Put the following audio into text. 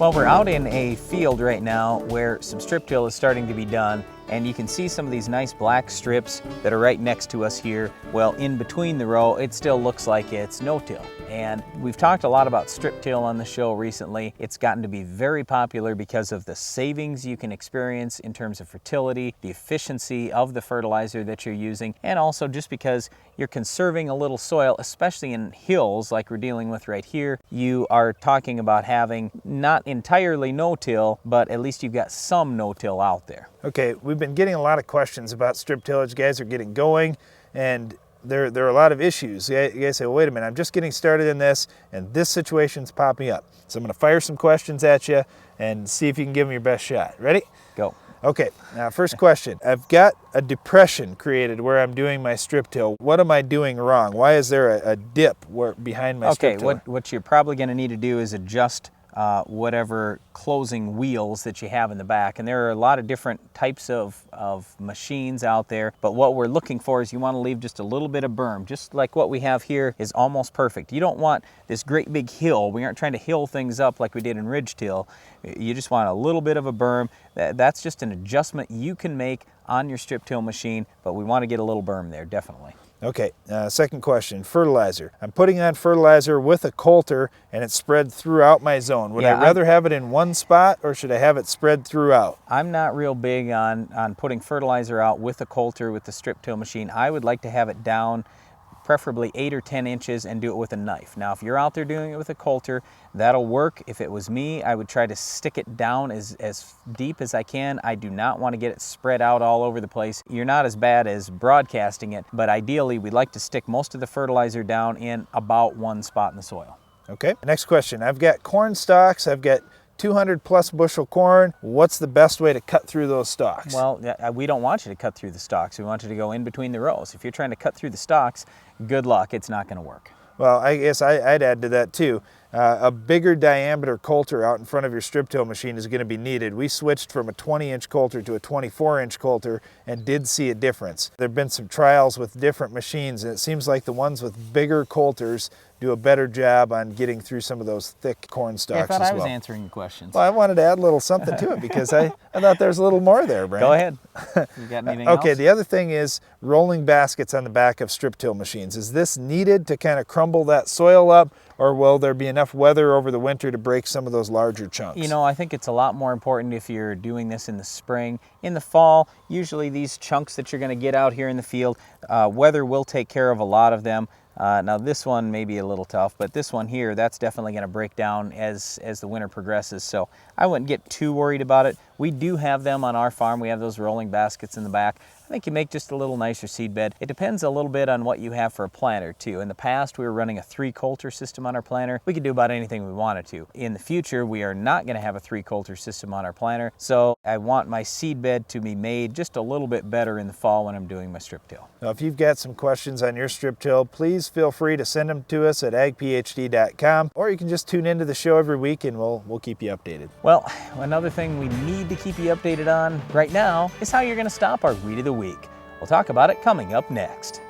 Well, we're out in a field right now where some strip till is starting to be done, and you can see some of these nice black strips that are right next to us here. Well, in between the row, it still looks like it's no-till. And we've talked a lot about strip till on the show recently. It's gotten to be very popular because of the savings you can experience in terms of fertility, the efficiency of the fertilizer that you're using, and also just because you're conserving a little soil, especially in hills like we're dealing with right here. You are talking about having not entirely no-till, but at least you've got some no-till out there. Okay, we've been getting a lot of questions about strip tillage. Guys are getting going, and there are a lot of issues. You guys say, well, wait a minute, I'm just getting started in this, and this situation's popping up. So I'm gonna fire some questions at you and see if you can give them your best shot. Ready? Go. Okay, now first question. I've got a depression created where I'm doing my strip till. What am I doing wrong? Why is there a dip behind my strip till? Okay, what you're probably gonna need to do is adjust whatever closing wheels that you have in the back. And there are a lot of different types of machines out there, but what we're looking for is you want to leave just a little bit of berm. Just like what we have here is almost perfect. You don't want this great big hill. We aren't trying to hill things up like we did in ridge till. You just want a little bit of a berm. That's just an adjustment you can make on your strip till machine, but we want to get a little berm there, definitely. Okay, second question, fertilizer. I'm putting on fertilizer with a coulter and it's spread throughout my zone. Would I rather have it in one spot or should I have it spread throughout? I'm not real big on putting fertilizer out with a coulter with the strip till machine. I would like to have it down preferably 8 or 10 inches and do it with a knife. Now, if you're out there doing it with a coulter, that'll work. If it was me, I would try to stick it down as deep as I can. I do not want to get it spread out all over the place. You're not as bad as broadcasting it, but ideally we'd like to stick most of the fertilizer down in about one spot in the soil. Okay, next question. I've got corn stalks, I've got 200 plus bushel corn. What's the best way to cut through those stalks? Well, we don't want you to cut through the stalks. We want you to go in between the rows. If you're trying to cut through the stalks, good luck, it's not going to work. Well, I guess I'd add to that too. A bigger diameter coulter out in front of your strip till machine is going to be needed. We switched from a 20-inch coulter to a 24-inch coulter and did see a difference. There have been some trials with different machines, and it seems like the ones with bigger coulters do a better job on getting through some of those thick corn stalks as well. I thought I was answering your questions. Well, I wanted to add a little something to it because I thought there's a little more there, Brandon. Go ahead. You got anything else? Okay, the other thing is rolling baskets on the back of strip till machines. Is this needed to kind of crumble that soil up, or will there be enough weather over the winter to break some of those larger chunks? You know, I think it's a lot more important if you're doing this in the spring. In the fall, usually these chunks that you're going to get out here in the field, weather will take care of a lot of them. Now this one may be a little tough, but this one here, that's definitely going to break down as the winter progresses, so I wouldn't get too worried about it. We do have them on our farm. We have those rolling baskets in the back. I think you make just a little nicer seed bed. It depends a little bit on what you have for a planter too. In the past, we were running a 3-coulter system on our planter. We could do about anything we wanted to. In the future, we are not going to have a 3-coulter system on our planter, so I want my seed bed to be made just a little bit better in the fall when I'm doing my strip till. Now, if you've got some questions on your strip till, please feel free to send them to us at agphd.com, or you can just tune into the show every week and we'll keep you updated. Well, another thing we need to keep you updated on right now is how you're going to stop our weed of the week. We'll talk about it coming up next.